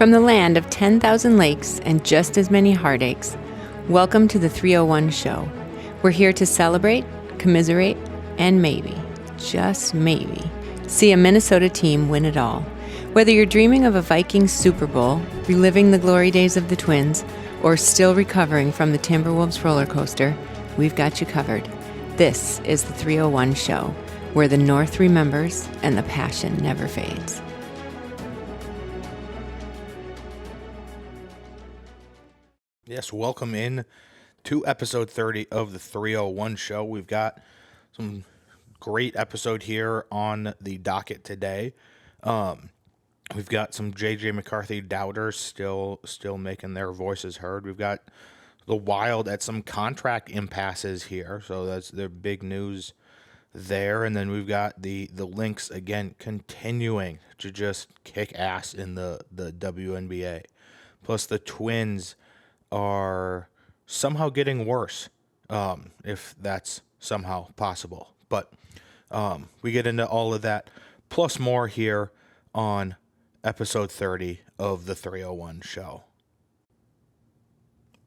From the land of 10,000 lakes and just as many heartaches, welcome to the 301 Show. We're here to celebrate, commiserate, and maybe, just maybe, see a Minnesota team win it all. Whether you're dreaming of a Vikings Super Bowl, reliving the glory days of the Twins, or still recovering from the Timberwolves roller coaster, we've got you covered. This is the 301 Show, where the North remembers and the passion never fades. Yes, welcome in to episode 30 of the 301 Show. We've got some great episode here on the docket today. We've got some JJ McCarthy doubters still making their voices heard. We've got the Wild at some contract impasses here, so that's their big news there. And then we've got the Lynx again continuing to just kick ass in the WNBA. Plus the Twins are somehow getting worse, if that's somehow possible. But we get into all of that, plus more here on episode 30 of the 301 Show.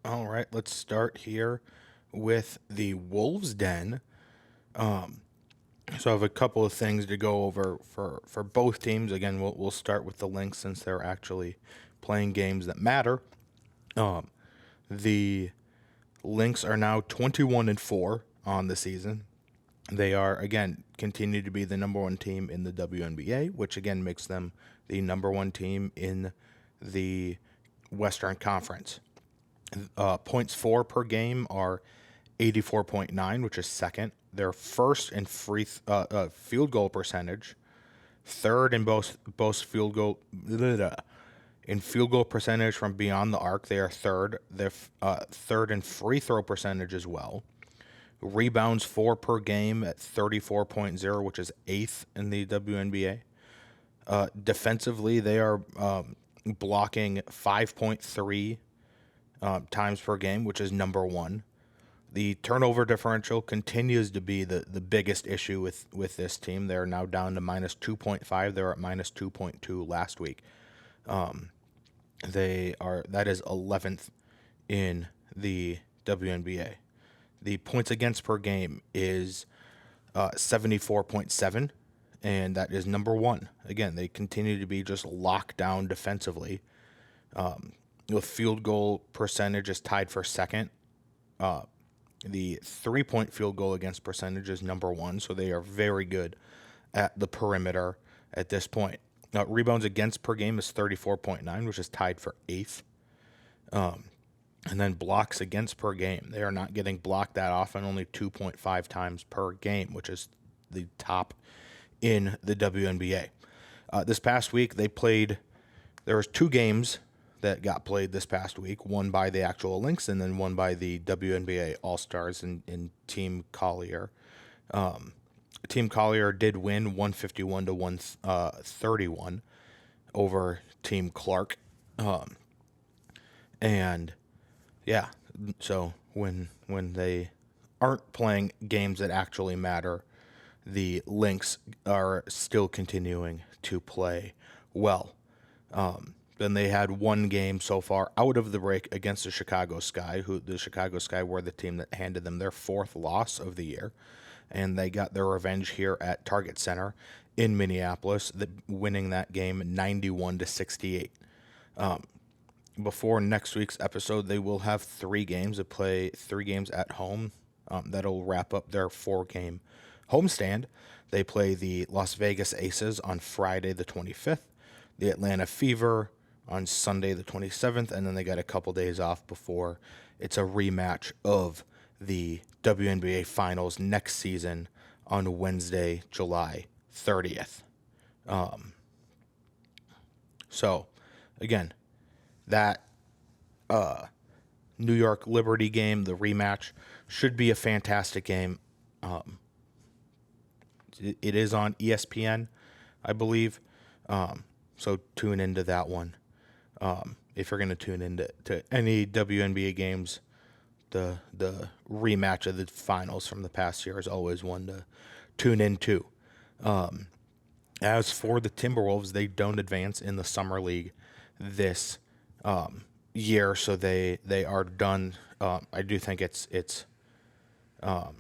All right, let's start here with the Wolves' Den. So I have a couple of things to go over for both teams. Again, we'll start with the Lynx since they're actually playing games that matter. The Lynx are now 21-4 on the season. They are, again, continue to be the number one team in the WNBA, which, again, makes them the number one team in the Western Conference. Points for per game are 84.9, which is second. They're first in field goal percentage, third in both field goal percentage from beyond the arc. They are third. They're third in free throw percentage as well. Rebounds for per game at 34.0, which is eighth in the WNBA. Defensively, they are blocking 5.3 times per game, which is number one. The turnover differential continues to be the biggest issue with this team. They're now down to minus 2.5. They were at minus 2.2 last week. That is 11th in the WNBA. The points against per game is 74.7, and that is number one. Again, they continue to be just locked down defensively. The field goal percentage is tied for second. The 3-point field goal against percentage is number one, so they are very good at the perimeter at this point. Rebounds against per game is 34.9, which is tied for eighth. And then blocks against per game. They are not getting blocked that often, only 2.5 times per game, which is the top in the WNBA. This past week, there was two games that got played this past week, one by the actual Lynx and then one by the WNBA All-Stars in Team Collier. Team Collier did win 151 to 131 over Team Clark. And yeah, so when they aren't playing games that actually matter, the Lynx are still continuing to play well. Then they had one game so far out of the break against the Chicago Sky, the Chicago Sky were the team that handed them their fourth loss of the year. And they got their revenge here at Target Center in Minneapolis, winning that game 91-68. Before next week's episode, they will have three games. They play three games at home. That'll wrap up their four-game homestand. They play the Las Vegas Aces on Friday the 25th, the Atlanta Fever on Sunday the 27th, and then they got a couple days off before it's a rematch of the WNBA Finals next season on Wednesday, July 30th. So, again, that New York Liberty game, the rematch, should be a fantastic game. It is on ESPN, I believe. So tune into that one. If you're going to tune into any WNBA games, the rematch of the finals from the past year is always one to tune into. As for the Timberwolves, they don't advance in the Summer League this year, so they are done. I do think it's not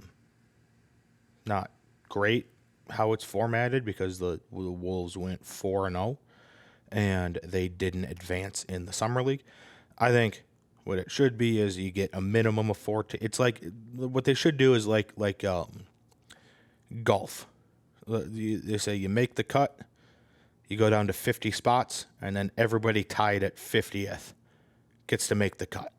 great how it's formatted, because the Wolves went 4-0 and they didn't advance in the summer league. I think what it should be is you get a minimum of 4. It's like what they should do is like golf. They say you make the cut, you go down to 50 spots, and then everybody tied at 50th gets to make the cut.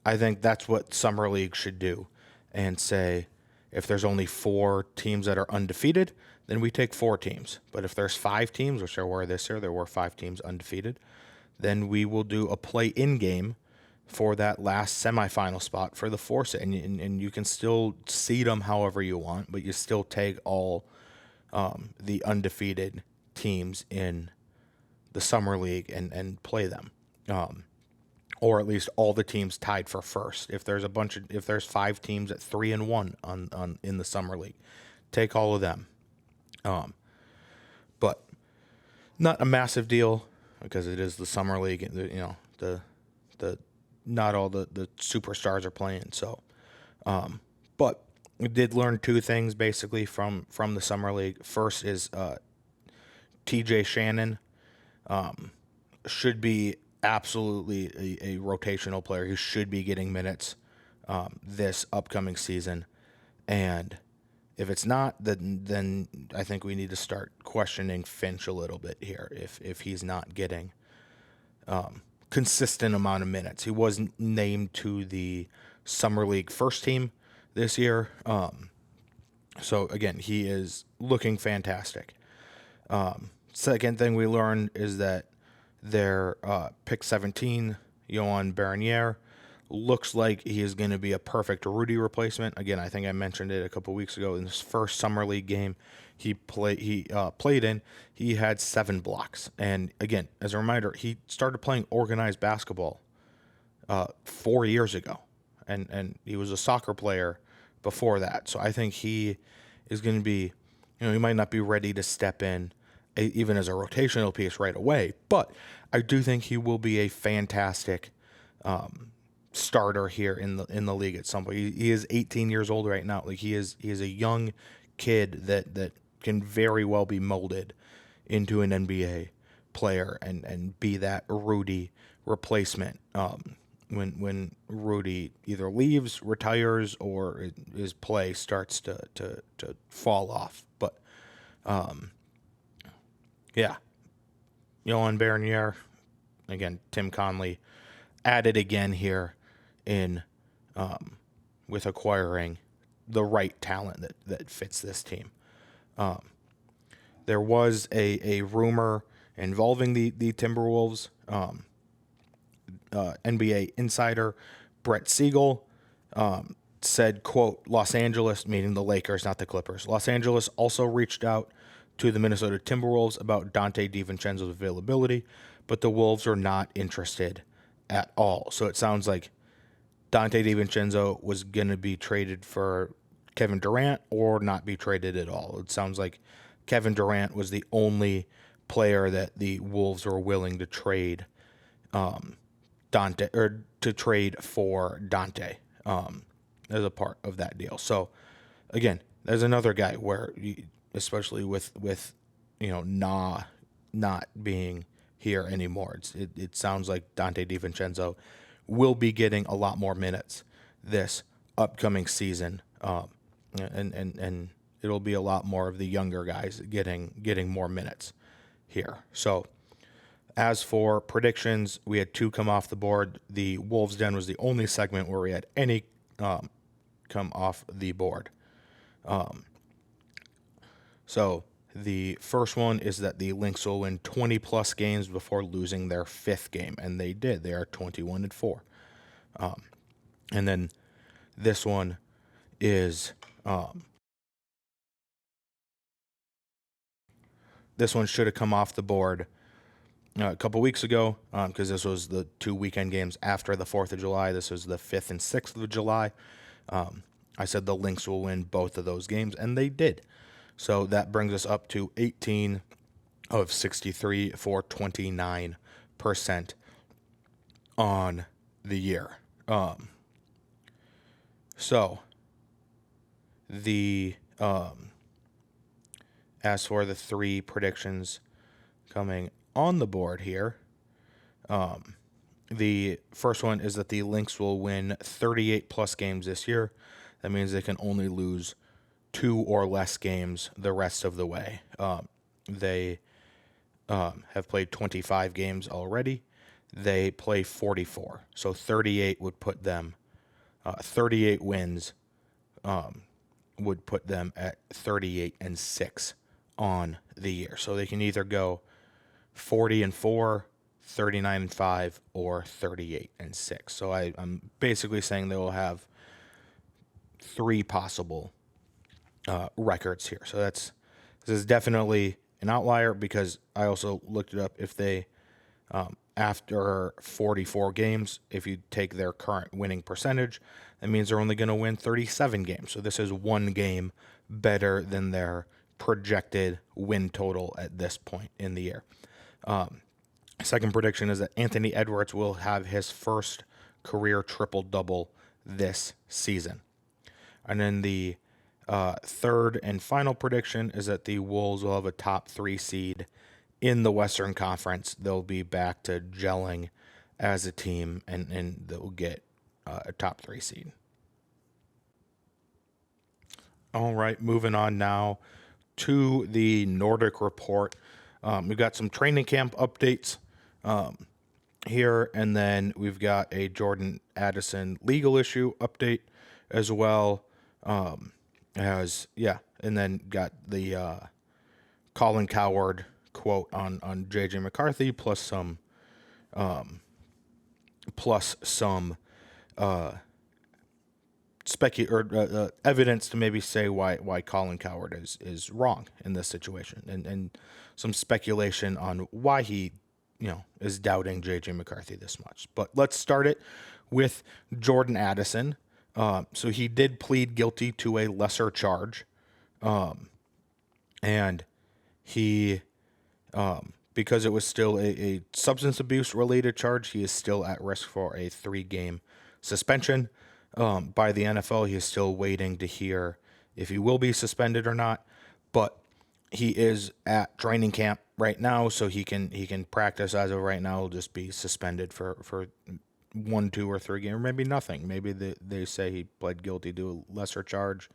I think that's what summer league should do, and say if there's only 4 teams that are undefeated, then we take 4 teams. But if there's 5 teams, which there were this year, there were 5 teams undefeated, then we will do a play-in game for that last semifinal spot for the 4 seed. And you can still seed them however you want, but you still take all the undefeated teams in the summer league and play them. Or at least all the teams tied for first. If there's 5 teams at 3-1 on in the summer league, take all of them. But not a massive deal, because it is the summer league. The not all the superstars are playing. So, but we did learn 2 things basically from the summer league. First is TJ Shannon should be absolutely a rotational player. He should be getting minutes this upcoming season, and if it's not, then I think we need to start questioning Finch a little bit here. If he's not getting consistent amount of minutes, he wasn't named to the summer league first team this year. So again, he is looking fantastic. Second thing we learned is that their pick 17, Johan Bernier, looks like he is going to be a perfect Rudy replacement. Again, I think I mentioned it a couple weeks ago. In his first summer league game he played in, he had 7 blocks. And again, as a reminder, he started playing organized basketball 4 years ago, and he was a soccer player before that. So I think he is going to be, he might not be ready to step in even as a rotational piece right away, but I do think he will be a fantastic starter here in the league at some point. He is 18 years old right now. Like he is a young kid that can very well be molded into an NBA player and be that Rudy replacement when Rudy either leaves, retires, or his play starts to fall off. But yeah, Johan Bernier, again, Tim Conley added again here in with acquiring the right talent that fits this team. There was a rumor involving the Timberwolves. NBA insider Brett Siegel said, quote, Los Angeles, meaning the Lakers, not the Clippers, Los Angeles also reached out to the Minnesota Timberwolves about Dante DiVincenzo's availability, but the Wolves are not interested at all. So it sounds like Dante DiVincenzo was going to be traded for Kevin Durant or not be traded at all. It sounds like Kevin Durant was the only player that the Wolves were willing to trade Dante, or to trade for Dante as a part of that deal. So again, there's another guy where, especially with not being here anymore, it sounds like Dante DiVincenzo will be getting a lot more minutes this upcoming season, and it'll be a lot more of the younger guys getting more minutes here. So as for predictions, we had 2 come off the board. The Wolves Den was the only segment where we had any come off the board. So the first one is that the Lynx will win 20-plus games before losing their 5th game, and they did. They are 21-4. And then this one is this one should have come off the board a couple weeks ago, because this was the 2 weekend games after the 4th of July. This was the 5th and 6th of July. I said the Lynx will win both of those games, and they did. So that brings us up to 18 of 63 for 29 on the year. So the as for the three predictions coming on the board here, the first one is that the Lynx will win 38 plus games this year. That means they can only lose 2 or less games the rest of the way. They have played 25 games already. They play 44. So 38 would put them, 38 wins would put them at 38-6 on the year. So they can either go 40-4, 39-5, or 38-6. So I'm basically saying they will have 3 possible records here. So this is definitely an outlier, because I also looked it up. If they after 44 games, if you take their current winning percentage, that means they're only going to win 37 games. So this is 1 game better than their projected win total at this point in the year. Second prediction is that Anthony Edwards will have his first career triple-double this season. And then the third and final prediction is that the Wolves will have a top 3 seed in the Western Conference. They'll be back to gelling as a team, and they'll get a top 3 seed. All right, moving on now to the Nordic Report. We've got some training camp updates here, and then we've got a Jordan Addison legal issue update as well. And then got the Colin Cowherd quote on JJ McCarthy, plus some evidence to maybe say why Colin Cowherd is wrong in this situation, and some speculation on why he is doubting JJ McCarthy this much. But let's start it with Jordan Addison. So he did plead guilty to a lesser charge, and he because it was still a substance abuse related charge, he is still at risk for a 3-game suspension by the NFL. He is still waiting to hear if he will be suspended or not, but he is at training camp right now, so he can practice. As of right now, he'll just be suspended for 1, 2, or 3 games, or maybe nothing. Maybe they say he pled guilty to a lesser charge.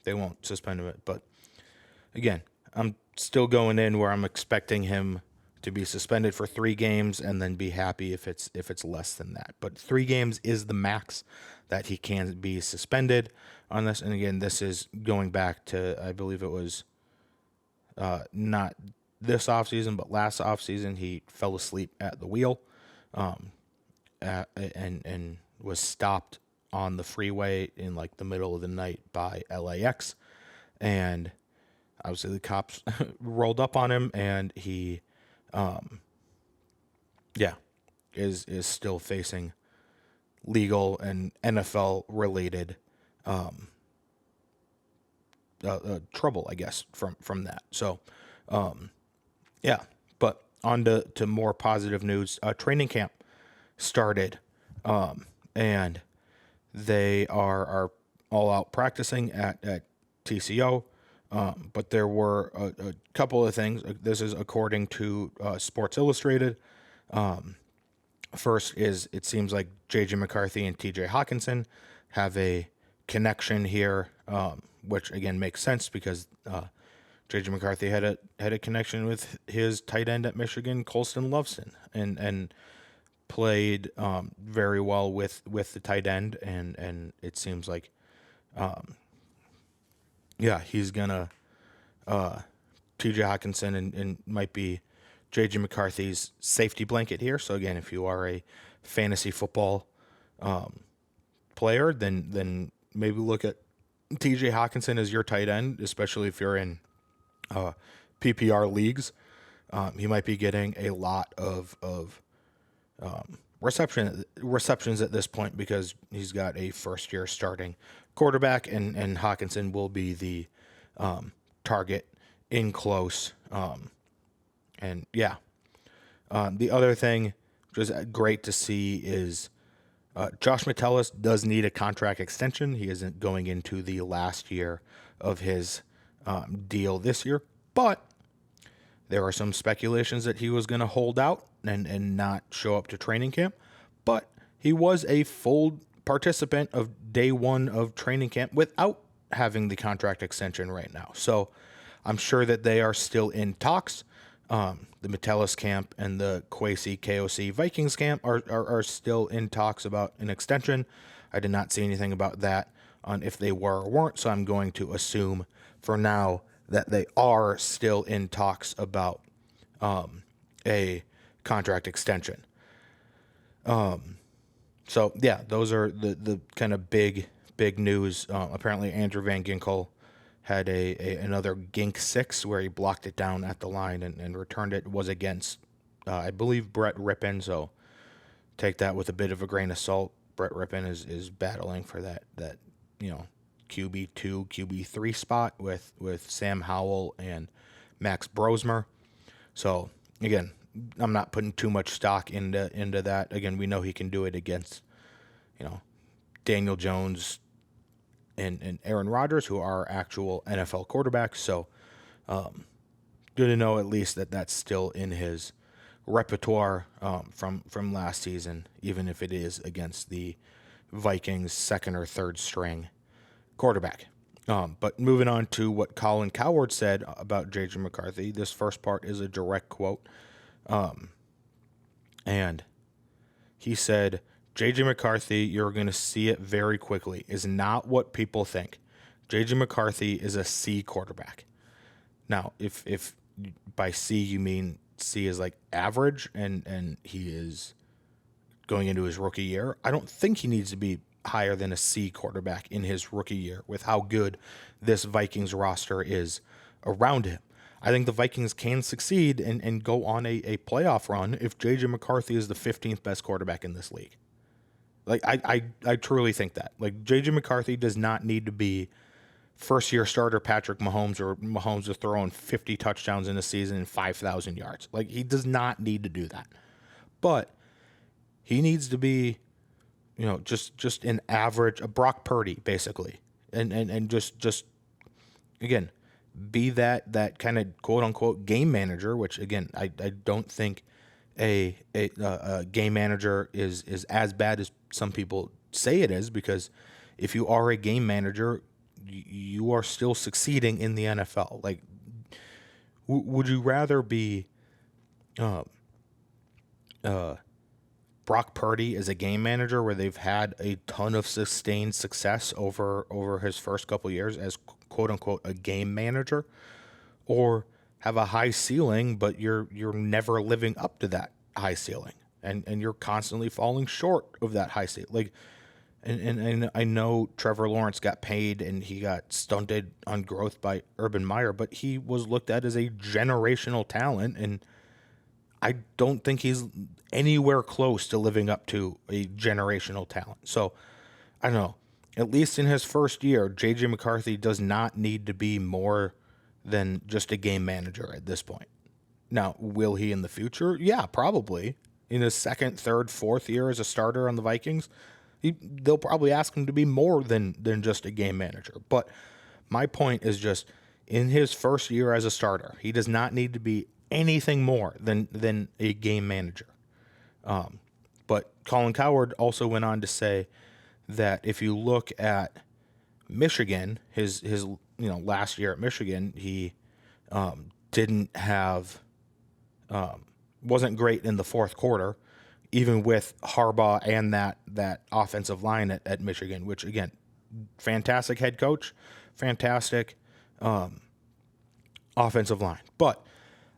They won't suspend him. But again, I'm still going in where I'm expecting him to be suspended for 3 games and then be happy if it's less than that. But 3 games is the max that he can be suspended on this. And again, this is going back to, I believe it was not this offseason, but last offseason. He fell asleep at the wheel and was stopped on the freeway in like the middle of the night by LAX. And obviously the cops rolled up on him, and he is still facing legal and NFL related trouble, I guess, from that. So but on to more positive news. Training camp started, and they are all out practicing at TCO. But there were a couple of things. This is according to Sports Illustrated. First is, it seems like JJ McCarthy and TJ Hawkinson have a connection here, which again makes sense because JJ McCarthy had a connection with his tight end at Michigan, Colston Loveson, and played very well with the tight end, and it seems like he's gonna TJ Hawkinson and might be JJ McCarthy's safety blanket here. So again, if you are a fantasy football player, then maybe look at TJ Hawkinson as your tight end, especially if you're in PPR leagues. He might be getting a lot of receptions at this point because he's got a first-year starting quarterback, and Hawkinson will be the target in close. The other thing, which is great to see, is Josh Metellus does need a contract extension. He isn't going into the last year of his deal this year, but there are some speculations that he was going to hold out and not show up to training camp. But he was a full participant of day one of training camp without having the contract extension right now. So I'm sure that they are still in talks. The Metellus camp and the Kwesi KOC Vikings camp are still in talks about an extension. I did not see anything about that on if they were or weren't, so I'm going to assume for now that they are still in talks about a contract extension. So yeah, those are the kind of big news. Apparently Andrew Van Ginkel had another Gink 6 where he blocked it down at the line and returned it. It was against, I believe, Brett Rippon, so take that with a bit of a grain of salt. Brett Rippon is battling for that QB2, QB3 spot with Sam Howell and Max Brosmer. So again, I'm not putting too much stock into that. Again, we know he can do it against, Daniel Jones and Aaron Rodgers, who are actual NFL quarterbacks. So good to know at least that that's still in his repertoire from last season, even if it is against the Vikings' second or third string quarterback. But moving on to what Colin Cowherd said about J.J. McCarthy, this first part is a direct quote. And he said, J.J. McCarthy, you're going to see it very quickly, is not what people think. J.J. McCarthy is a C quarterback. Now, if by C you mean C is like average and he is going into his rookie year, I don't think he needs to be higher than a C quarterback in his rookie year with how good this Vikings roster is around him. I think the Vikings can succeed and go on a playoff run if J.J. McCarthy is the 15th best quarterback in this league. Like, I truly think that. Like, J.J. McCarthy does not need to be first-year starter Patrick Mahomes, or Mahomes is throwing 50 touchdowns in a season and 5,000 yards. Like, he does not need to do that. But he needs to be, just an average, a Brock Purdy, basically. And just again, be that kind of quote-unquote game manager, which, again, I don't think a game manager is as bad as some people say it is, because if you are a game manager, you are still succeeding in the NFL. Like, would you rather be Brock Purdy as a game manager, where they've had a ton of sustained success over his first couple years as quote unquote a game manager, or have a high ceiling but you're never living up to that high ceiling, and you're constantly falling short of that high ceiling? Like, and I know Trevor Lawrence got paid and he got stunted on growth by Urban Meyer, but he was looked at as a generational talent, and I don't think he's anywhere close to living up to a generational talent. So, I don't know. At least in his first year, J.J. McCarthy does not need to be more than just a game manager at this point. Now, will he in the future? Yeah, probably. In his second, third, fourth year as a starter on the Vikings, they'll probably ask him to be more than just a game manager. But my point is just, in his first year as a starter, he does not need to be anything more than a game manager. But Colin Cowherd also went on to say that if you look at Michigan, his last year at Michigan, he didn't have wasn't great in the fourth quarter, even with Harbaugh and that offensive line at Michigan, which, again, fantastic head coach, fantastic offensive line. But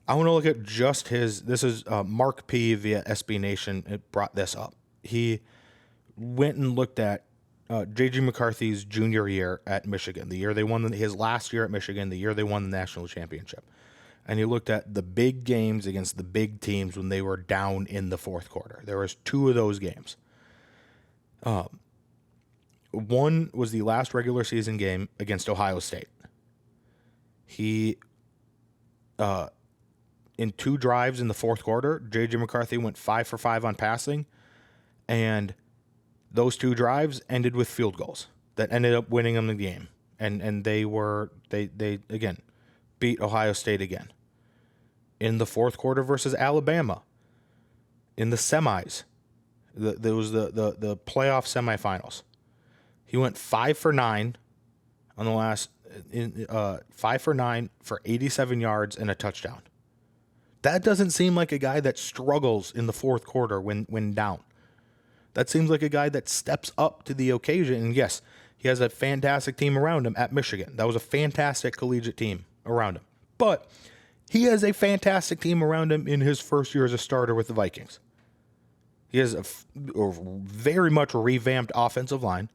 I want to look at just this is Mark P. via SB Nation. It brought this up. He went and looked at J.J. McCarthy's junior year at Michigan, the year they won his last year at Michigan, the year they won the national championship. And he looked at the big games against the big teams when they were down in the fourth quarter. There was 2 of those games. One was the last regular season game against Ohio State. He in 2 drives in the fourth quarter, J.J. McCarthy went 5 for 5 on passing, and those 2 drives ended with field goals that ended up winning them the game. And they again beat Ohio State again. In the fourth quarter versus Alabama, in the semis, there was the playoff semifinals. He went 5 for 9 on the last 5 for 9 for 87 yards and a touchdown. That doesn't seem like a guy that struggles in the fourth quarter when down. That seems like a guy that steps up to the occasion. And yes, he has a fantastic team around him at Michigan. That was a fantastic collegiate team around him. But he has a fantastic team around him in his first year as a starter with the Vikings. He has a very much revamped offensive line.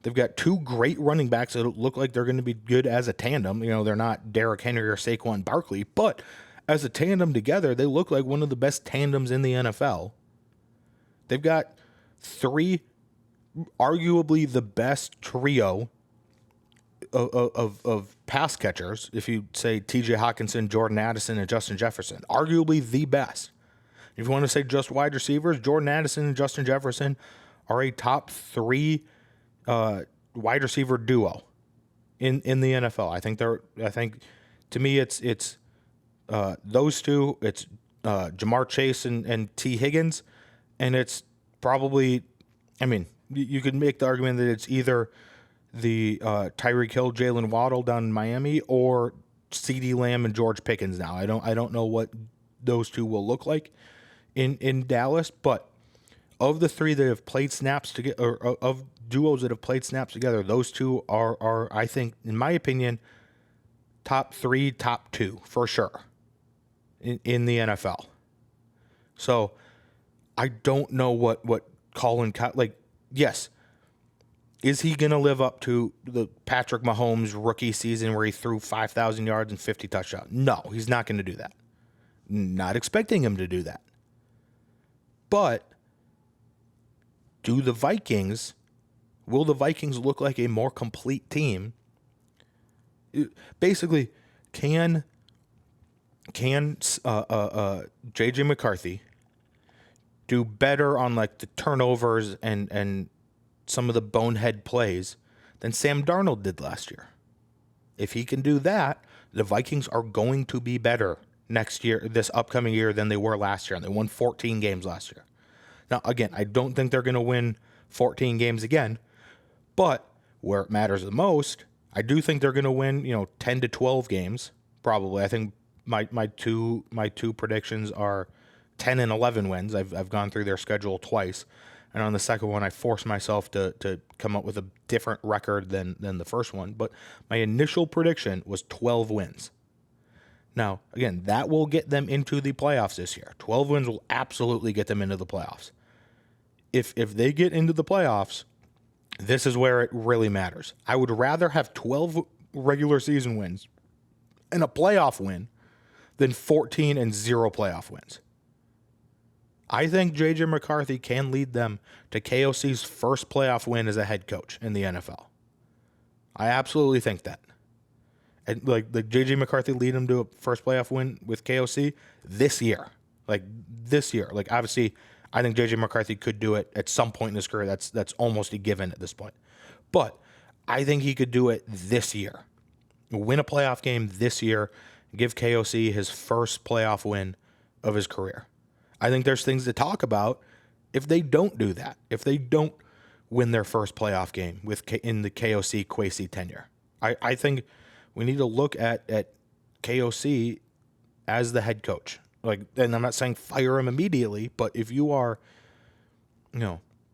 They've got 2 great running backs that look like they're going to be good as a tandem. You know, they're not Derrick Henry or Saquon Barkley, but as a tandem together, they look like one of the best tandems in the NFL. They've got 3, arguably the best trio of pass catchers, if you say T.J. Hawkinson, Jordan Addison, and Justin Jefferson. Arguably the best. If you want to say just wide receivers, Jordan Addison and Justin Jefferson are a top 3 wide receiver duo in the NFL. I think to me it's those 2. It's Jamar Chase and T. Higgins, and it's probably, I mean, you could make the argument that it's either the Tyreek Hill, Jalen Waddle down in Miami, or CeeDee Lamb and George Pickens. Now I don't know what those 2 will look like in Dallas, but of the 3 that have played snaps together, or of duos that have played snaps together, those 2 are I think, in my opinion, top 3, top 2 for sure in the NFL. So I don't know what Colin, like, yes, is he going to live up to the Patrick Mahomes rookie season where he threw 5,000 yards and 50 touchdowns? No, he's not going to do that. Not expecting him to do that. But will the Vikings look like a more complete team? Basically, can J.J. McCarthy do better on like the turnovers and some of the bonehead plays than Sam Darnold did last year? If he can do that, the Vikings are going to be better next year, this upcoming year, than they were last year. And they won 14 games last year. Now, again, I don't think they're going to win 14 games again, but where it matters the most, I do think they're going to win, 10 to 12 games, probably. I think my two predictions are 10 and 11 wins. I've gone through their schedule twice. And on the second one, I forced myself to come up with a different record than the first one. But my initial prediction was 12 wins. Now, again, that will get them into the playoffs this year. 12 wins will absolutely get them into the playoffs. If they get into the playoffs, this is where it really matters. I would rather have 12 regular season wins and a playoff win than 14 and 0 playoff wins. I think J.J. McCarthy can lead them to KOC's first playoff win as a head coach in the NFL. I absolutely think that. And like J.J. McCarthy lead them to a first playoff win with KOC this year. Like this year. Like obviously, I think J.J. McCarthy could do it at some point in his career. That's almost a given at this point. But I think he could do it this year. Win a playoff game this year. Give KOC his first playoff win of his career. I think there's things to talk about if they don't do that. If they don't win their first playoff game in the KOC Kwesi tenure. I think we need to look at KOC as the head coach. Like, and I'm not saying fire him immediately, but if you are,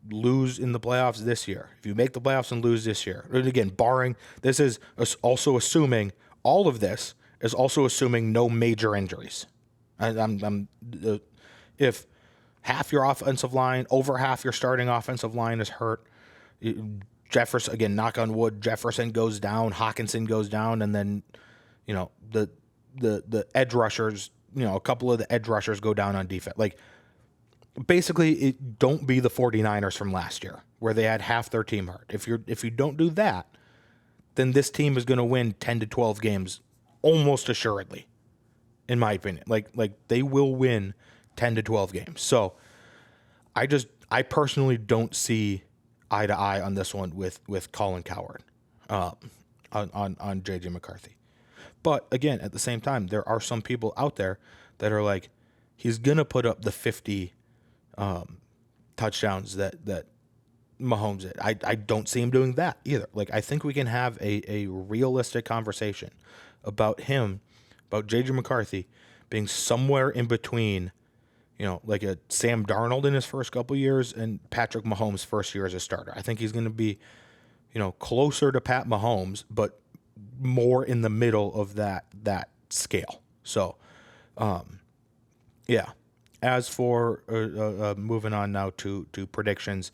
lose in the playoffs this year, if you make the playoffs and lose this year, and again, barring, this is also assuming, all of this is also assuming no major injuries. If half your offensive line, over half your starting offensive line is hurt, Jefferson, again, knock on wood, Jefferson goes down, Hawkinson goes down, and then, the edge rushers, a couple of the edge rushers go down on defense. Like, basically, don't be the 49ers from last year, where they had half their team hurt. If you don't do that, then this team is going to win 10 to 12 games almost assuredly. in my opinion. Like they will win 10 to 12 games. So I personally don't see eye to eye on this one with Colin Cowherd on JJ McCarthy. But again, at the same time, there are some people out there that are like, he's gonna put up the 50 touchdowns that Mahomes did. I don't see him doing that either. Like, I think we can have a realistic conversation about JJ McCarthy being somewhere in between, like a Sam Darnold in his first couple years and Patrick Mahomes' first year as a starter. I think he's going to be, closer to Pat Mahomes, but more in the middle of that scale. So, yeah. As for moving on now to predictions,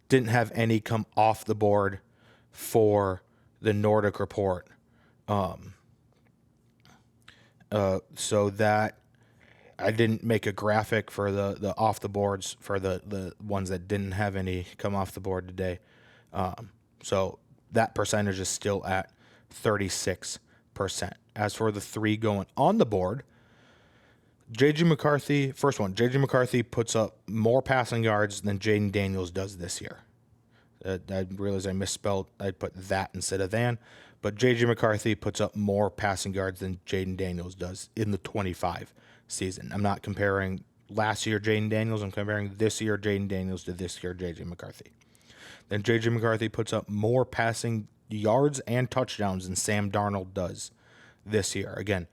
didn't have any come off the board for the Nordic Report. So that I didn't make a graphic for the off the boards for the ones that didn't have any come off the board today. So that percentage is still at 36%. As for the three going on the board, JJ McCarthy, first one, JJ McCarthy puts up more passing yards than Jaden Daniels does this year. I realized I misspelled. I put that instead of than. But JJ McCarthy puts up more passing yards than Jaden Daniels does in the 25 season. I'm not comparing last year Jaden Daniels. I'm comparing this year Jaden Daniels to this year JJ McCarthy. Then JJ McCarthy puts up more passing yards and touchdowns than Sam Darnold does this year. Again,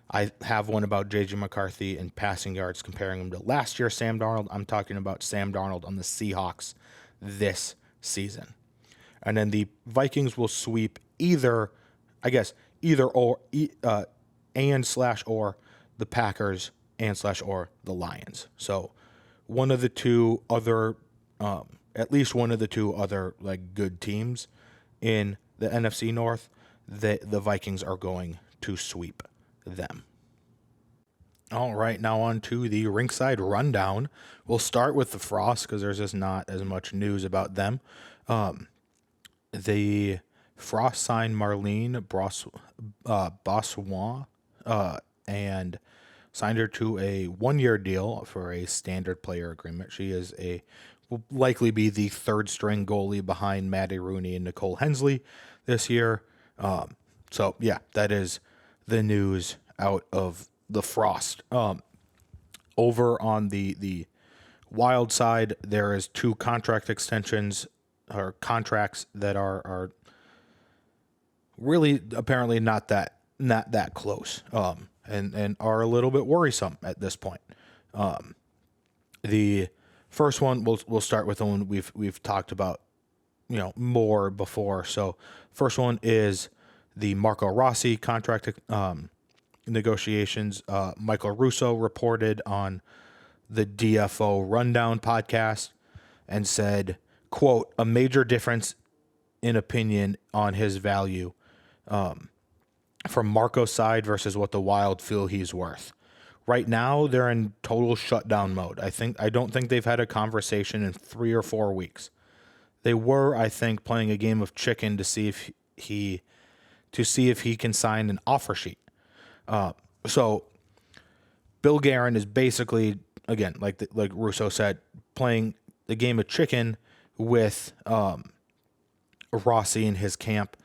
I have one about JJ McCarthy and passing yards comparing him to last year Sam Darnold. I'm talking about Sam Darnold on the Seahawks this season. And then the Vikings will sweep either or the Packers or the Lions. So one of the two other, at least one of the two other like good teams in the NFC North, the Vikings are going to sweep them. All right, now on to the Rinkside Rundown. We'll start with the Frost because there's just not as much news about them. The Frost signed Marlene Bossoin and signed her to a 1-year deal for a standard player agreement. She will likely be the third string goalie behind Maddie Rooney and Nicole Hensley this year. So yeah, that is the news out of the Frost. Over on the Wild side, there is 2 contract extensions or contracts that are really apparently not that close, and are a little bit worrisome at this point. The first one, we'll start with the one we've talked about, more before. So first one is the Marco Rossi contract negotiations. Michael Russo reported on the DFO Rundown podcast and said, quote, a major difference in opinion on his value from Marco's side versus what the Wild feel he's worth. Right now, they're in total shutdown mode. I don't think they've had a conversation in 3 or 4 weeks. They were, I think, playing a game of chicken to see if he can sign an offer sheet. So Bill Guerin is basically, again, like Russo said, playing the game of chicken with Rossi and his camp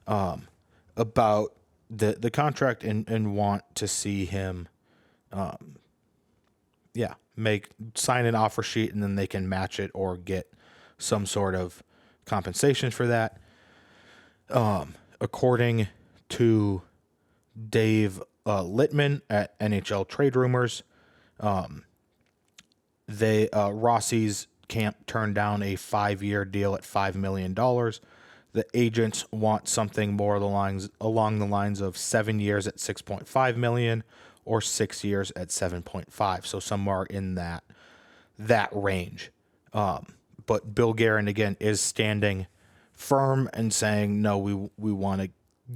about the contract and want to see him sign an offer sheet, and then they can match it or get some sort of compensation for that. According to Dave Littman at NHL Trade Rumors, Rossi's camp turned down a 5-year deal at $5 million. The agents want something more along the lines of 7 years at $6.5 million or 6 years at $7.5. So somewhere in that range. But Bill Guerin again is standing firm and saying, no, we want to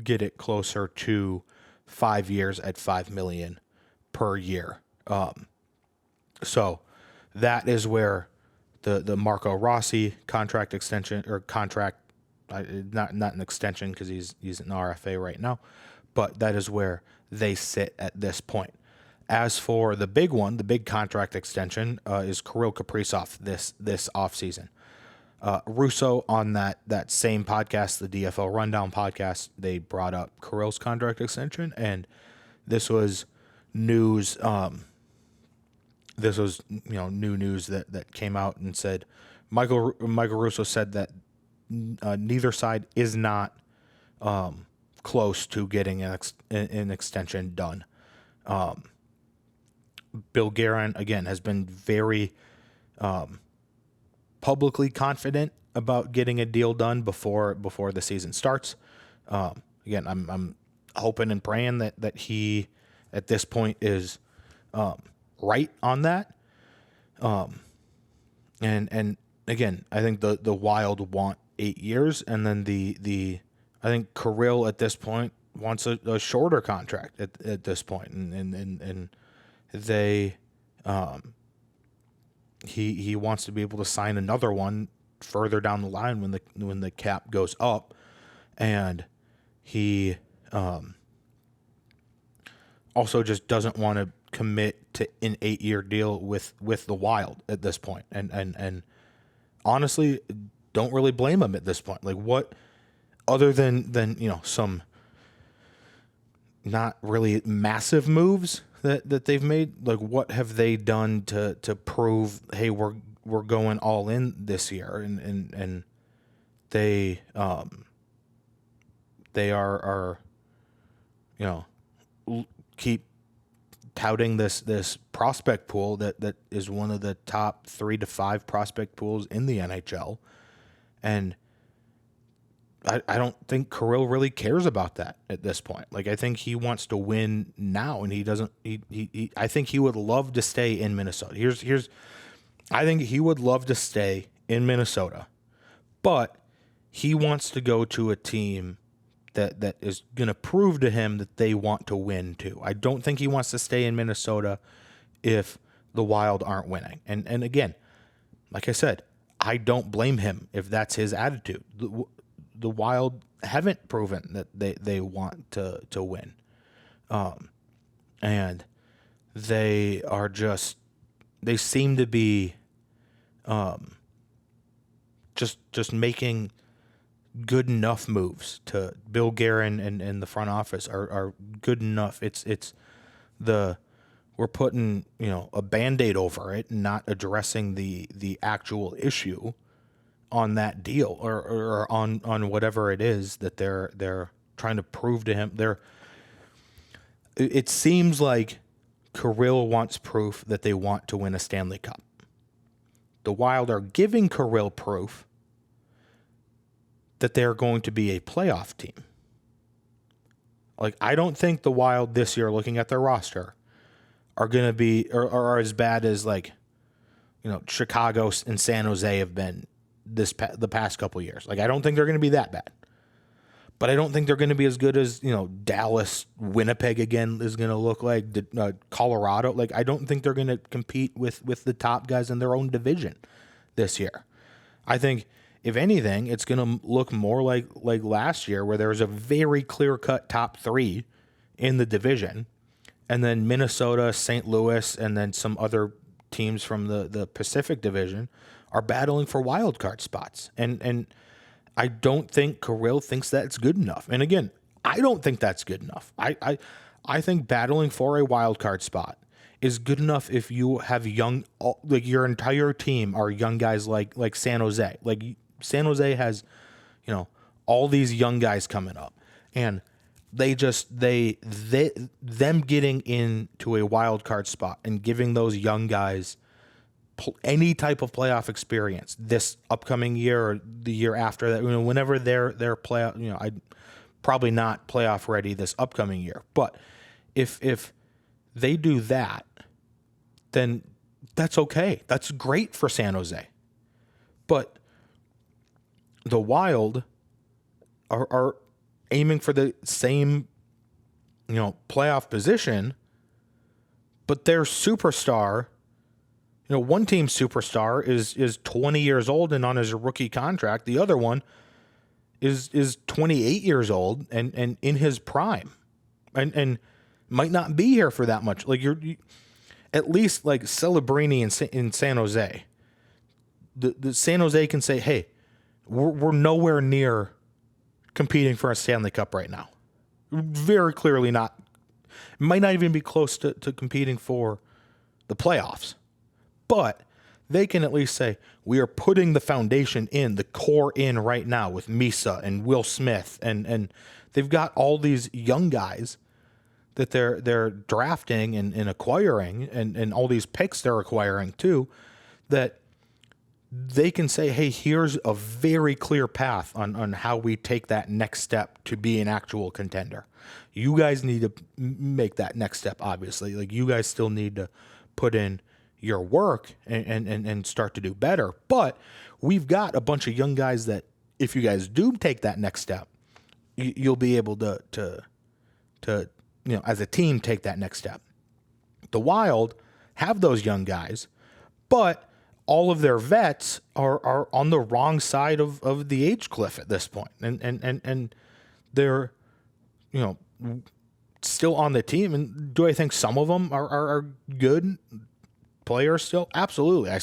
get it closer to 5 years at $5 million per year. So that is where the Marco Rossi contract extension or contract, not an extension because he's an RFA right now, but that is where they sit at this point. As for the big one, the big contract extension is Kirill Kaprizov this offseason. Russo on that same podcast, the DFL Rundown podcast, they brought up Kirill's contract extension, and this was news. This was new news that came out and said Michael Russo said that neither side is not close to getting an extension done. Bill Guerin again has been very publicly confident about getting a deal done before the season starts. Again, I'm hoping and praying that he at this point is right on that. And again, I think the Wild want 8 years, and then I think Kirill at this point wants a shorter contract at this point, and they he wants to be able to sign another one further down the line when the cap goes up, and he also just doesn't want to commit to an 8-year deal with the Wild at this point, and honestly don't really blame him at this point. Like, what other than some not really massive moves that they've made, like what have they done to prove, hey, we're going all in this year, and they are keep touting this prospect pool that is one of the top 3 to 5 prospect pools in the NHL, and I don't think Kirill really cares about that at this point. Like, I think he wants to win now, and he doesn't. I think he would love to stay in Minnesota. I think he would love to stay in Minnesota, but he wants to go to a team that is going to prove to him that they want to win too. I don't think he wants to stay in Minnesota if the Wild aren't winning. And again, like I said, I don't blame him if that's his attitude. The Wild haven't proven that they want to win. And they seem to be just making good enough moves. To Bill Guerin and the front office are good enough. We're putting a Band-Aid over it and not addressing the actual issue on that deal or on whatever it is that they're trying to prove to him. It seems like Kirill wants proof that they want to win a Stanley Cup. The Wild are giving Kirill proof that they're going to be a playoff team. Like, I don't think the Wild this year, looking at their roster, are going to be or are as bad as Chicago and San Jose have been the past couple of years. Like, I don't think they're going to be that bad, but I don't think they're going to be as good as Dallas, Winnipeg again is going to look like, Colorado. Like, I don't think they're going to compete with the top guys in their own division this year. I think if anything, it's going to look more like last year, where there was a very clear cut top 3 in the division, and then Minnesota, St. Louis, and then some other teams from the Pacific Division are battling for wild card spots. And I don't think Kirill thinks that's good enough. And again, I don't think that's good enough. I think battling for a wild card spot is good enough if you have your entire team are young guys like San Jose. Like, San Jose has, all these young guys coming up, and them getting into a wild card spot and giving those young guys any type of playoff experience this upcoming year or the year after that, whenever they're playoff, I'd probably not playoff ready this upcoming year, but if they do that, then that's okay. That's great for San Jose. But the Wild are aiming for the same, playoff position, but their superstar, one team's superstar is 20 years old and on his rookie contract. The other one is 28 years old and in his prime. And might not be here for that much. Like at least like Celebrini in San Jose. The San Jose can say, hey, we're nowhere near competing for a Stanley Cup right now. Very clearly not. Might not even be close to competing for the playoffs. But they can at least say, we are putting the foundation in, the core in right now with Misa and Will Smith. And they've got all these young guys that they're drafting and acquiring, and all these picks they're acquiring too, that they can say, hey, here's a very clear path on how we take that next step to be an actual contender. You guys need to make that next step, obviously. Like, you guys still need to put in your work and start to do better. But we've got a bunch of young guys that if you guys do take that next step, you'll be able to as a team, take that next step. The Wild have those young guys, but all of their vets are on the wrong side of the age cliff at this point. And they're, still on the team. And do I think some of them are good players still? Absolutely. A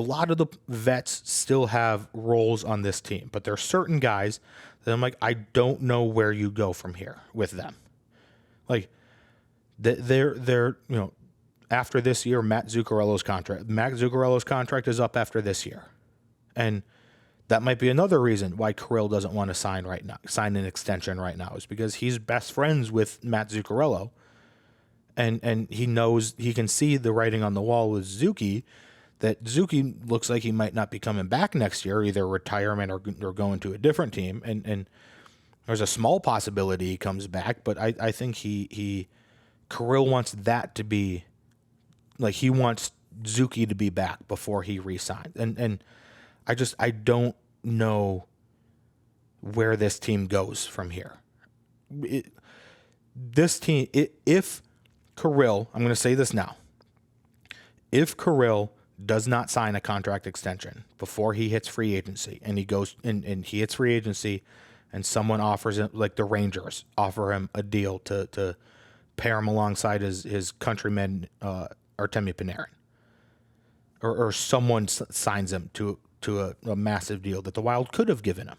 lot of the vets still have roles on this team, but there are certain guys that I'm like, I don't know where you go from here with them. Like, they're after this year, Matt Zuccarello's contract is up after this year. And that might be another reason why Kirill doesn't want to sign an extension right now, is because he's best friends with Matt Zuccarello. And he knows, he can see the writing on the wall with Zuki, that Zuki looks like he might not be coming back next year, either retirement or going to a different team. And there's a small possibility he comes back, but I think Kirill wants that to be, like, he wants Zuki to be back before he re-signs. And I don't know where this team goes from here. This team, if Kirill, I'm going to say this now, if Kirill does not sign a contract extension before he hits free agency, and he goes and he hits free agency, and someone offers him, like the Rangers offer him a deal to pair him alongside his countryman Artemi Panarin, or someone signs him to a massive deal that the Wild could have given him,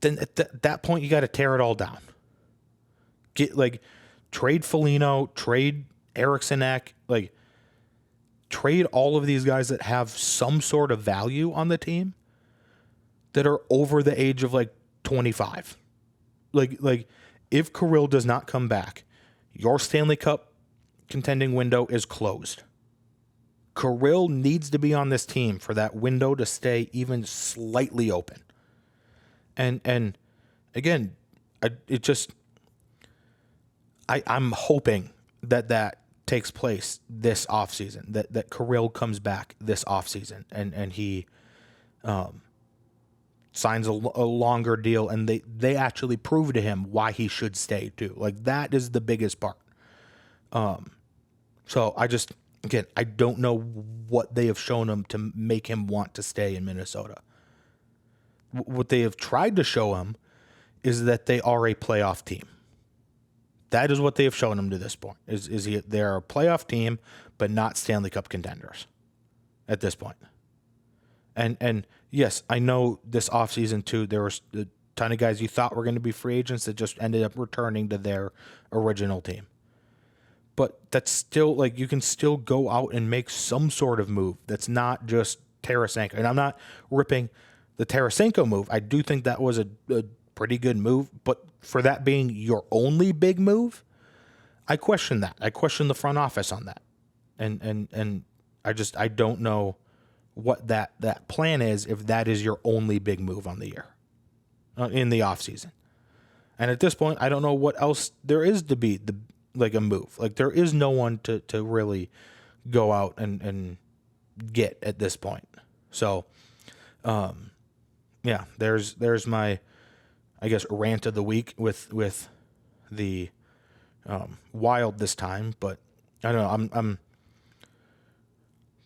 then at that point you got to tear it all down. Trade Foligno, trade Eriksson Ek, trade all of these guys that have some sort of value on the team that are over the age of 25. If Kirill does not come back, your Stanley Cup contending window is closed. Kirill needs to be on this team for that window to stay even slightly open. And again, I'm hoping that takes place this offseason, that Kirill comes back this offseason and he signs a longer deal, and they actually prove to him why he should stay too. That is the biggest part. So I don't know what they have shown him to make him want to stay in Minnesota. What they have tried to show him is that they are a playoff team. That is what they have shown him to this point. They're a playoff team, but not Stanley Cup contenders at this point. And yes, I know this offseason too, there was a ton of guys you thought were going to be free agents that just ended up returning to their original team. But that's still, you can still go out and make some sort of move that's not just Tarasenko. And I'm not ripping the Tarasenko move. I do think that was a pretty good move, but for that being your only big move, I question that. I question the front office on that. And I don't know what that plan is if that is your only big move on the year, in the offseason. And at this point, I don't know what else there is to be a move. There is no one to really go out and get at this point. So, yeah, there's my, I guess, rant of the week with the Wild this time. But I don't know.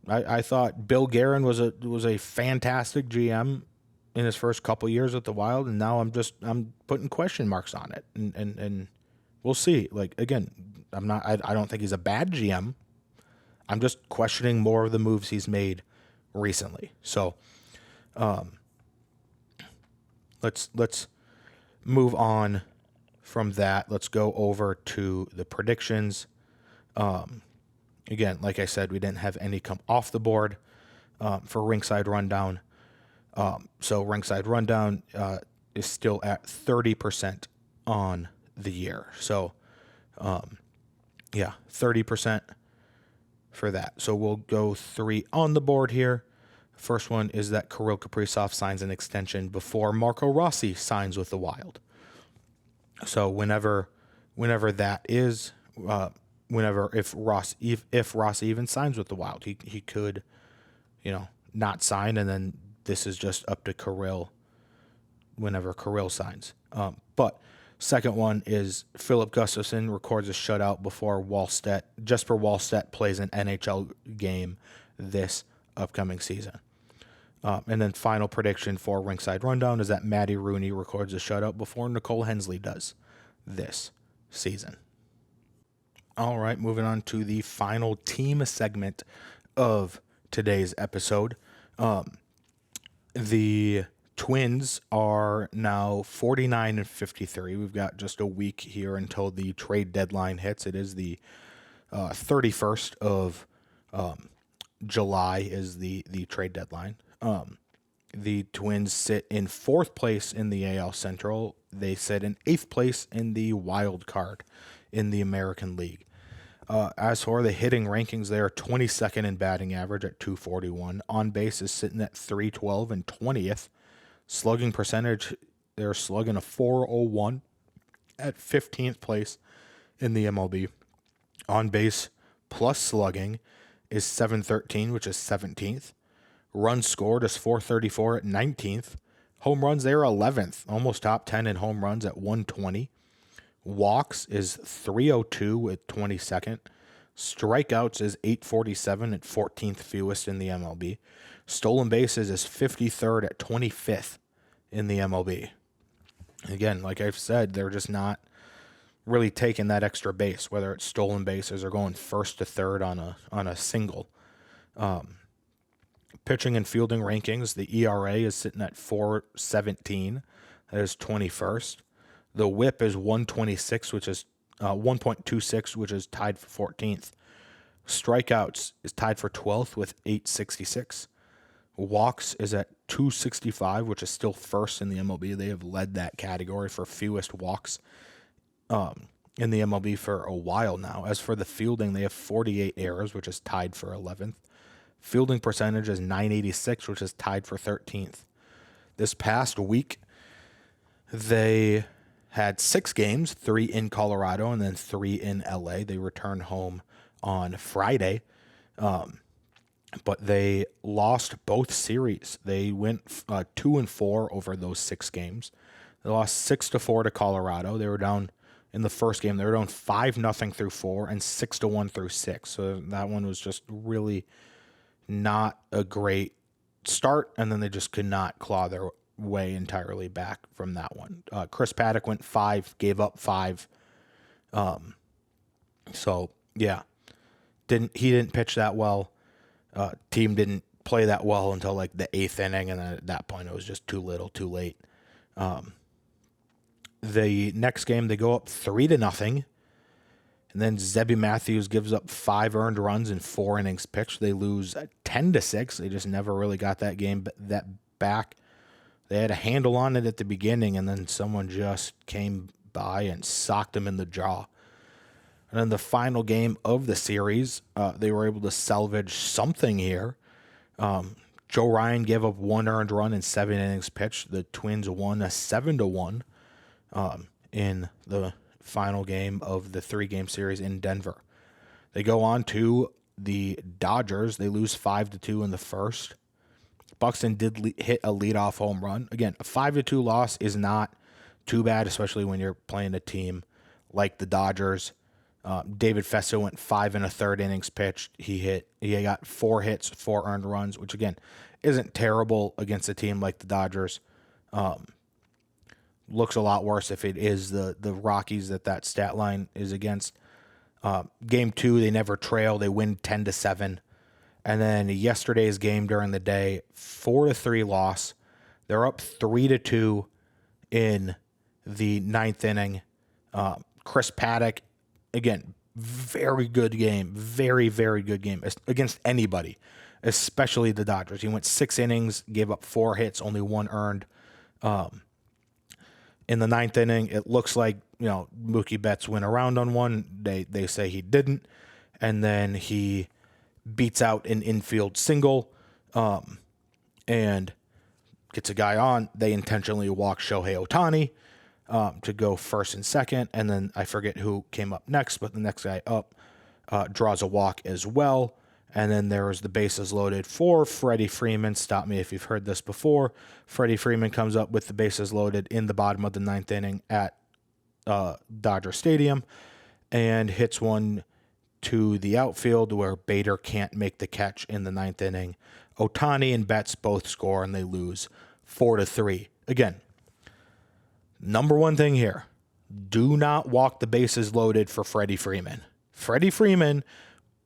I thought Bill Guerin was a fantastic GM in his first couple years at the Wild, and now I'm putting question marks on it, and we'll see. Like, again, I don't think he's a bad GM. I'm just questioning more of the moves he's made recently. So, let's move on from that. Let's go over to the predictions. Again, like I said, we didn't have any come off the board for Rinkside Rundown. So Rinkside Rundown is still at 30% on the year. So, 30% for that. So we'll go 3 on the board here. First one is that Kirill Kaprizov signs an extension before Marco Rossi signs with the Wild. So whenever that is, if Rossi even signs with the Wild, he could, not sign, and then this is just up to Kirill whenever Kirill signs. But second one is Philip Gustafsson records a shutout before Jesper Wallstedt plays an NHL game this upcoming season. And then final prediction for Rinkside Rundown is that Matty Rooney records a shutout before Nicole Hensley does this season. All right, moving on to the final team segment of today's episode. The Twins are now 49-53. We've got just a week here until the trade deadline hits. It is the 31st of July is the trade deadline. The Twins sit in 4th place in the AL Central. They sit in 8th place in the wild card in the American League. As for the hitting rankings, they are 22nd in batting average at .241. On base is sitting at .312 and 20th. Slugging percentage, they're slugging a .401 at 15th place in the MLB. On base plus slugging is .713, which is 17th. Runs scored is .434 at 19th. Home runs, they are 11th, almost top 10 in home runs at 120. Walks is .302 at 22nd. Strikeouts is .847 at 14th fewest in the MLB. Stolen bases is 53rd at 25th in the MLB. Again, like I've said, they're just not really taking that extra base, whether it's stolen bases or going first to third on a single. Pitching and fielding rankings, the ERA is sitting at .417. That is 21st. The WHIP is 126, which is 1.26, which is tied for 14th. Strikeouts is tied for 12th with 866. Walks is at 265, which is still first in the MLB. They have led that category for fewest walks in the MLB for a while now. As for the fielding, they have 48 errors, which is tied for 11th. Fielding percentage is .986, which is tied for 13th. This past week, they had 6 games, 3 in Colorado and then 3 in LA. They returned home on Friday, but they lost both series. They went 2-4 over those 6 games. They lost 6-4 to Colorado. They were down in the first game. They were down 5-0 through 4 and 6-1 through 6. So that one was just really not a great start, and then they just could not claw their way entirely back from that one. Chris Paddock went 5, gave up 5. So yeah, he didn't pitch that well. Team didn't play that well until like the 8th inning, and then at that point it was just too little, too late. The next game they go up 3-0, and then Zebby Matthews gives up 5 earned runs in 4 innings pitched. They lose 10-6. They just never really got that game back. They had a handle on it at the beginning, and then someone just came by and socked them in the jaw. And then the final game of the series, they were able to salvage something here. Joe Ryan gave up 1 earned run in 7 innings pitched. The Twins won a 7-1 in the final game of the 3-game series in Denver. They go on to the Dodgers. They lose 5-2 in the first. Buxton did hit a leadoff home run. Again, a 5-2 loss is not too bad, especially when you're playing a team like the Dodgers. David Festa went 5 1/3 innings pitched. He got 4 hits, 4 earned runs, which again isn't terrible against a team like the Dodgers. Looks a lot worse if it is the Rockies that stat line is against. Game 2, they never trail. They win 10-7. And then yesterday's game during the day, 4-3 loss. They're up 3-2 in the 9th inning. Chris Paddock, again, very good game. Very, very good game against anybody, especially the Dodgers. He went 6 innings, gave up 4 hits, only 1 earned. In the 9th inning, it looks like, Mookie Betts went around on one. They say he didn't. And then he beats out an infield single and gets a guy on. They intentionally walk Shohei Ohtani to go first and second. And then I forget who came up next, but the next guy up draws a walk as well. And then there was the bases loaded for Freddie Freeman. Stop me if you've heard this before. Freddie Freeman comes up with the bases loaded in the bottom of the 9th inning at Dodger Stadium and hits one to the outfield where Bader can't make the catch in the 9th inning. Ohtani and Betts both score and they lose 4-3. Again, number one thing here, do not walk the bases loaded for Freddie Freeman. Freddie Freeman,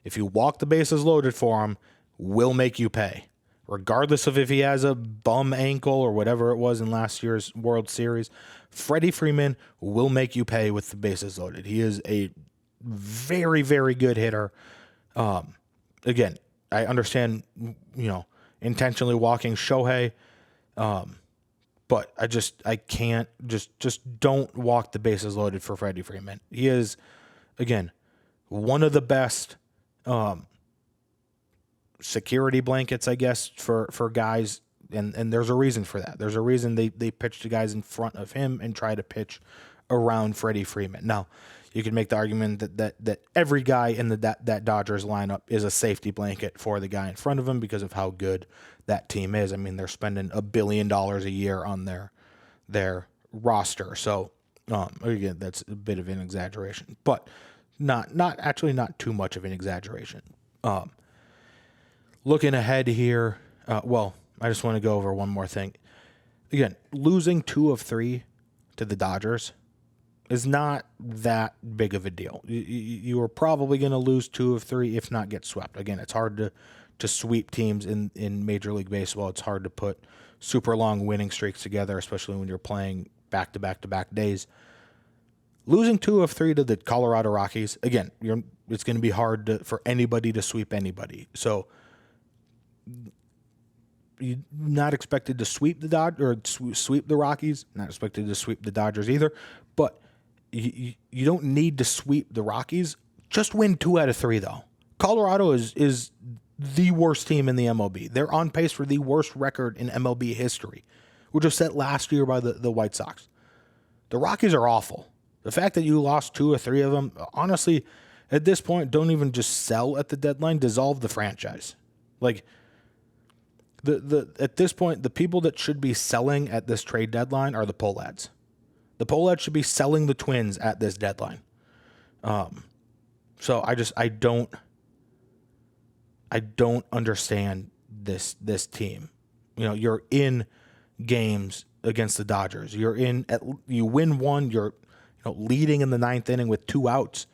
if you walk the bases loaded for him, will make you pay. Regardless of if he has a bum ankle or whatever it was in last year's World Series, Freddie Freeman will make you pay with the bases loaded. He is a very, very good hitter. Again, I understand, intentionally walking Shohei, but I can't just don't walk the bases loaded for Freddie Freeman. He is, again, one of the best security blankets, I guess, for guys, and there's a reason for that. There's a reason they pitch to guys in front of him and try to pitch around Freddie Freeman. Now, you can make the argument that every guy in that Dodgers lineup is a safety blanket for the guy in front of him because of how good that team is. I mean, they're spending $1 billion a year on their roster. So, again, that's a bit of an exaggeration, but not too much of an exaggeration. Looking ahead here, I just want to go over one more thing. Again, losing 2 of 3 to the Dodgers is not that big of a deal. You are probably going to lose 2 of 3, if not get swept. Again, it's hard to sweep teams in Major League Baseball. It's hard to put super long winning streaks together, especially when you're playing back-to-back-to-back days. Losing 2 of 3 to the Colorado Rockies, again, it's going to be hard for anybody to sweep anybody. So you're not expected to sweep the sweep the Rockies. Not expected to sweep the Dodgers either. But you don't need to sweep the Rockies. Just win 2 out of 3 though. Colorado is the worst team in the MLB. They're on pace for the worst record in MLB history, which was set last year by the White Sox. The Rockies are awful. The fact that you lost 2 or 3 of them, honestly, at this point, don't even just sell at the deadline. Dissolve the franchise. Like, at this point, the people that should be selling at this trade deadline are the Pohlads. The Pohlads should be selling the Twins at this deadline. So I don't understand this team. You're in games against the Dodgers. You win one. You're leading in the 9th inning with 2 outs.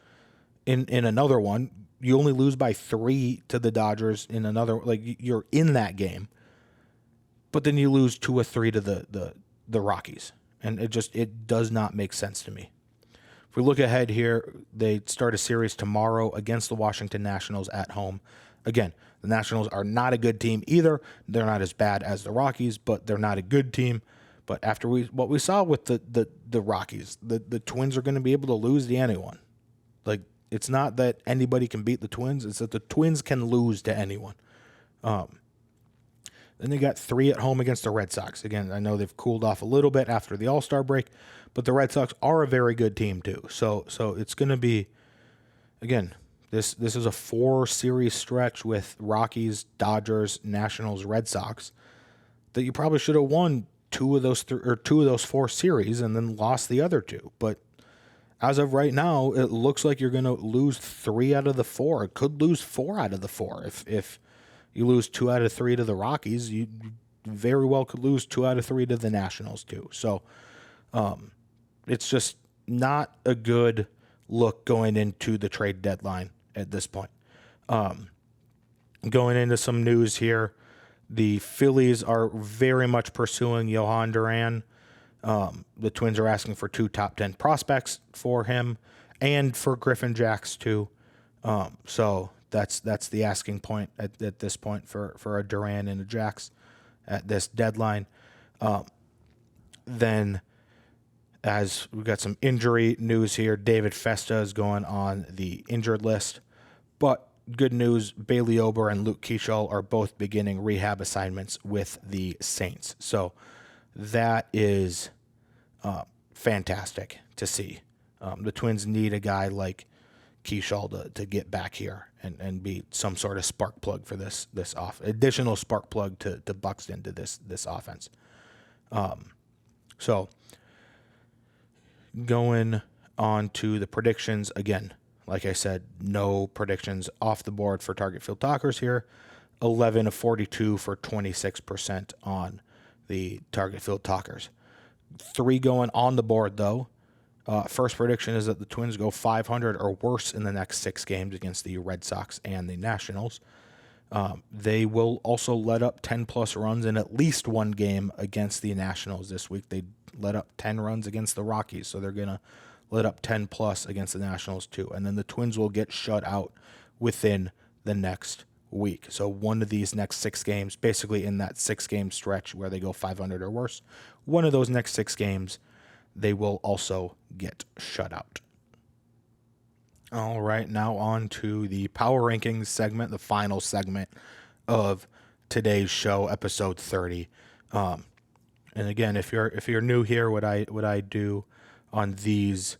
In another one, you only lose by 3 to the Dodgers. In another, you're in that game, but then you lose 2 or 3 to the Rockies, and it does not make sense to me. If we look ahead here, they start a series tomorrow against the Washington Nationals at home. Again, the Nationals are not a good team either. They're not as bad as the Rockies, but they're not a good team. But after what we saw with the Rockies, the Twins are going to be able to lose to anyone. It's not that anybody can beat the Twins. It's that the Twins can lose to anyone. Then they got 3 at home against the Red Sox. Again, I know they've cooled off a little bit after the All-Star break, but the Red Sox are a very good team too. So it's going to be, again, this is a 4-series stretch with Rockies, Dodgers, Nationals, Red Sox that you probably should have won 2 of those 4 series and then lost the other 2. But as of right now, it looks like you're going to lose 3 out of the 4. It could lose 4 out of the 4 if You lose 2 out of 3 to the Rockies. You very well could lose 2 out of 3 to the Nationals too. So it's just not a good look going into the trade deadline at this point. Going into some news here, the Phillies are very much pursuing Johan Duran. The Twins are asking for 2 top 10 prospects for him and for Griffin Jacks too. So that's the asking point at this point for a Duran and a Jacks at this deadline. Then, as we've got some injury news here, David Festa is going on the injured list. But good news, Bailey Ober and Luke Keeschel are both beginning rehab assignments with the Saints. So that is fantastic to see. The Twins need a guy like Keeschel to get back here and be some sort of spark plug for this additional spark plug to Buxton to this offense. So going on to the predictions again. Like I said, no predictions off the board for Target Field Talkers here. 11 of 42 for 26% on the Target Field Talkers. 3 going on the board, though. First prediction is that the Twins go 500 or worse in the next 6 games against the Red Sox and the Nationals. They will also let up 10-plus runs in at least one game against the Nationals this week. They let up 10 runs against the Rockies, so they're going to let up 10-plus against the Nationals too. And then the Twins will get shut out within the next week. So one of these next 6 games, basically in that 6-game stretch where they go 500 or worse, one of those next 6 games, they will also get shut out. All right, now on to the Power Rankings segment, the final segment of today's show, episode 30. And again, if you're new here, what I do on these,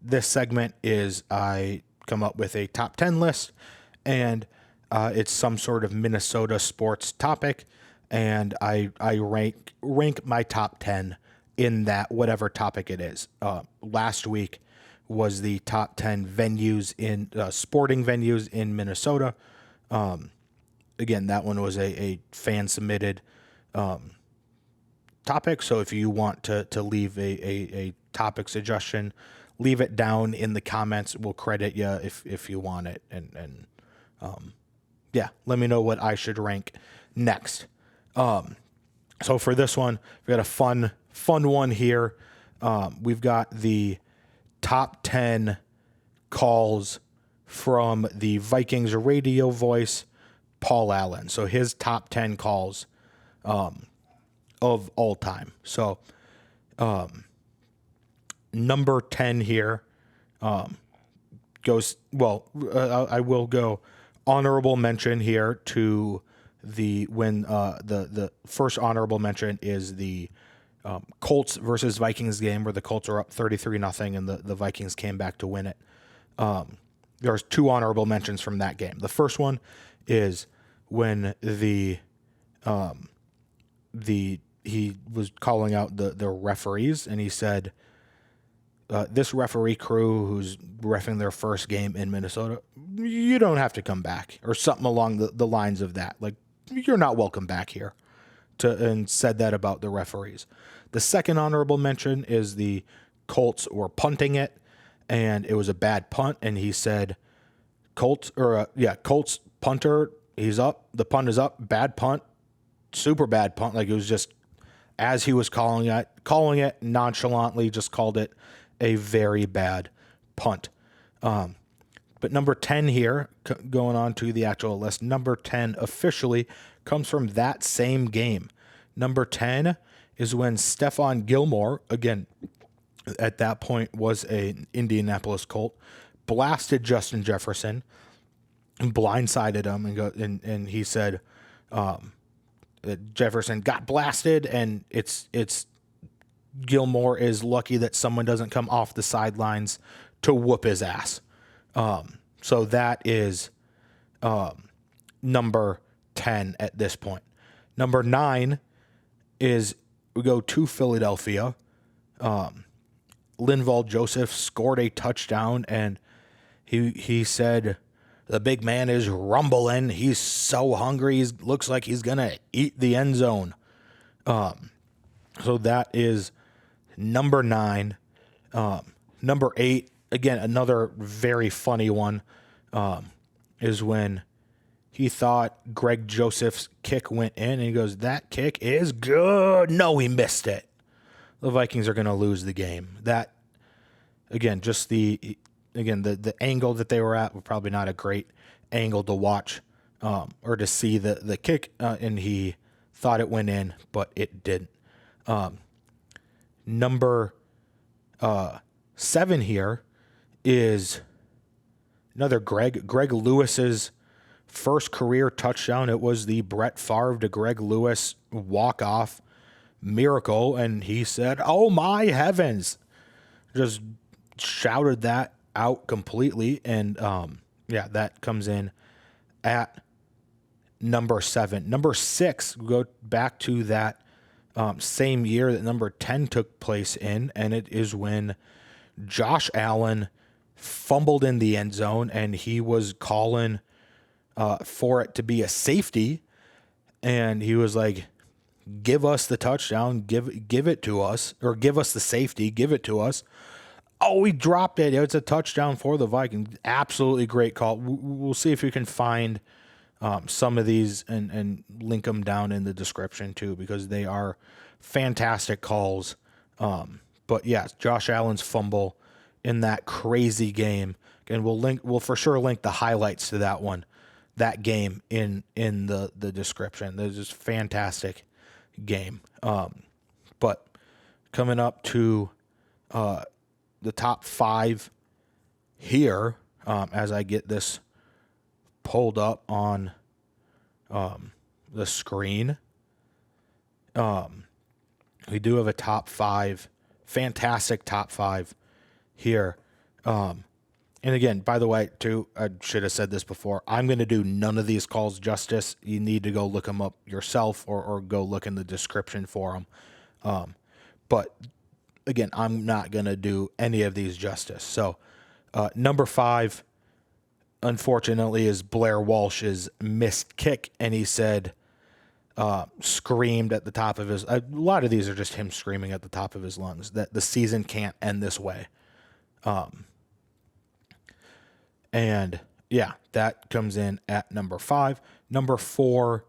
this segment is I come up with a top 10 list, and it's some sort of Minnesota sports topic, and I rank my top 10 in that whatever topic it is. Last week was the top 10 venues in sporting venues in Minnesota. Again, that one was a fan submitted topic. So if you want to leave a topic suggestion, leave it down in the comments. We'll credit you if you want it. And let me know what I should rank next. So for this one, we got a fun one here. We've got the top 10 calls from the Vikings radio voice, Paul Allen. So his top 10 calls of all time. So number 10 here goes, I will go honorable mention here to the first honorable mention is the Colts versus Vikings game where the Colts are up 33-0 and the Vikings came back to win it. There's 2 honorable mentions from that game. The first one is when he was calling out the referees, and he said, this referee crew who's reffing their first game in Minnesota, you don't have to come back, or something along the lines of that. Like, you're not welcome back here. And said that about the referees. The second honorable mention is the Colts were punting it, and it was a bad punt, and he said, Colts punter, he's up, the punt is up, bad punt, super bad punt. Like, it was just, as he was calling it nonchalantly, just called it a very bad punt. But number 10 here, going on to the actual list, number 10 officially comes from that same game. Number 10 is when Stephon Gilmore, again, at that point was an Indianapolis Colt, blasted Justin Jefferson and blindsided him, and he said that Jefferson got blasted, and it's Gilmore is lucky that someone doesn't come off the sidelines to whoop his ass. So that is number 10 at this point. Number 9 is we go to Philadelphia. Linval Joseph scored a touchdown, and he said The big man is rumbling. He's so hungry. He looks like he's going to eat the end zone. So that is number 9. Number 8, again, another very funny one, is when he thought Greg Joseph's kick went in, and he goes, "That kick is good." No, he missed it. The Vikings are going to lose the game. That, again, just the angle that they were at was probably not a great angle to watch, or to see the kick, and he thought it went in, but it didn't. Number 7 here is another Greg Lewis's first career touchdown. It was the Brett Favre to Greg Lewis walk-off miracle, and he said, "Oh my heavens," just shouted that out completely, and that comes in at number 7. Number 6, we go back to that same year that number 10 took place in, and it is when Josh Allen fumbled in the end zone, and he was calling for it to be a safety, and he was like, "Give us the touchdown, give it to us, or give us the safety, give it to us." Oh, he dropped it. It's a touchdown for the Vikings. Absolutely great call. We'll see if we can find some of these and link them down in the description too, because they are fantastic calls. But yeah, Josh Allen's fumble in that crazy game, and we'll for sure link the highlights to that game in the description. There's just fantastic game. But coming up to the top 5 here, as I get this pulled up on the screen. We do have a top 5, fantastic top 5 here. And again, by the way, too, I should have said this before, I'm going to do none of these calls justice. You need to go look them up yourself, or go look in the description for them. But again, I'm not going to do any of these justice. So number 5, unfortunately, is Blair Walsh's missed kick, and he said, screamed at the top of his, a lot of these are just him screaming at the top of his lungs, that the season can't end this way. And yeah, that comes in at number 5. Number 4,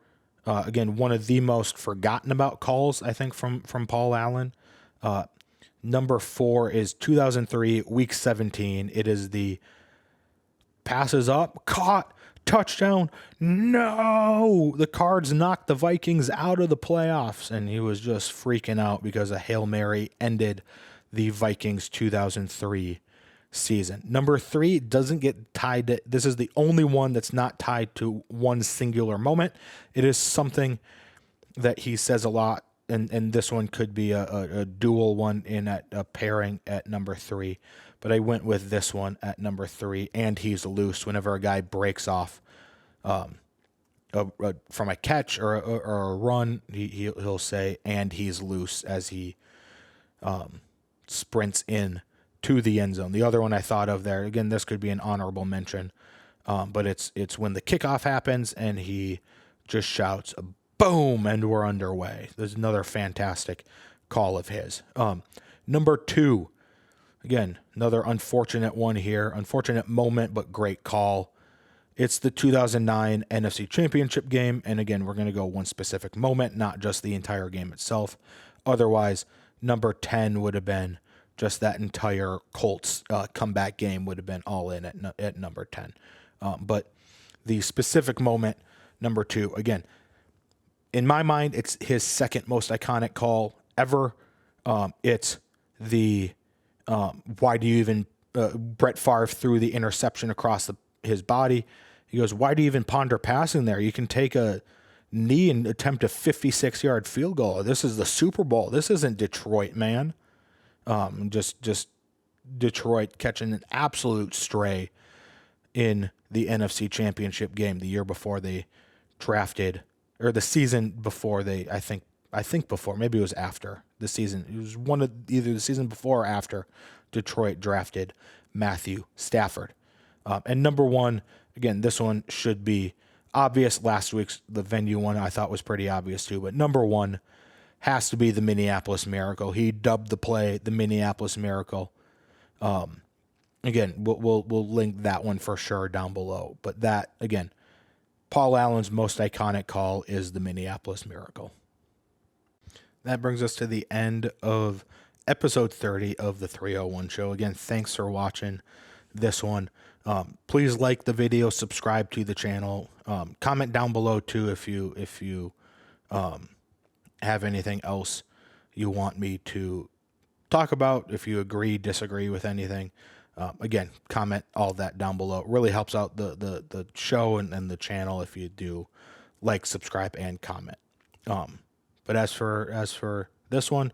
again, one of the most forgotten about calls, I think, from Paul Allen. Number 4 is 2003, week 17. It is the passes up, caught, touchdown. No, the Cards knocked the Vikings out of the playoffs, and he was just freaking out because a Hail Mary ended the Vikings 2003 season. Number 3 doesn't get tied to, this is the only one that's not tied to one singular moment. It is something that he says a lot, and this one could be a dual one in at a pairing at number 3. But I went with this one at number 3, and he's loose. Whenever a guy breaks off from a catch or a run, he'll say, "and he's loose," as he sprints in to the end zone. The other one I thought of there, again, this could be an honorable mention, but it's when the kickoff happens and he just shouts, "Boom!" and we're underway. There's another fantastic call of his. Number 2, again, another unfortunate one here. Unfortunate moment, but great call. It's the 2009 NFC Championship game. And again, we're going to go one specific moment, not just the entire game itself. Otherwise, number 10 would have been just that entire Colts comeback game would have been all in at number 10. But the specific moment, number 2, again, in my mind, it's his second most iconic call ever. It's the why do you even Brett Favre threw the interception across his body. He goes, "Why do you even ponder passing there? You can take a knee and attempt a 56-yard field goal. This is the Super Bowl. This isn't Detroit, man." Just Detroit catching an absolute stray in the NFC Championship game the year before they drafted, or the season before they, I think before, maybe it was after the season. It was one of either the season before or after Detroit drafted Matthew Stafford. And number 1, again, this one should be obvious. Last week's, the venue one, I thought was pretty obvious too. But number one has to be the Minneapolis Miracle. He dubbed the play the Minneapolis Miracle. Again, we'll link that one for sure down below. But that, again, Paul Allen's most iconic call is the Minneapolis Miracle. That brings us to the end of episode 30 of the 301 show. Again, thanks for watching this one. Please like the video, subscribe to the channel, comment down below too if you have anything else you want me to talk about, if you agree, disagree with anything. Again, comment all that down below. It really helps out the show and the channel if you do like, subscribe, and comment. But as for this one,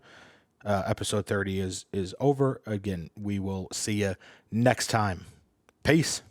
episode 30 is over. Again, we will see you next time. Peace.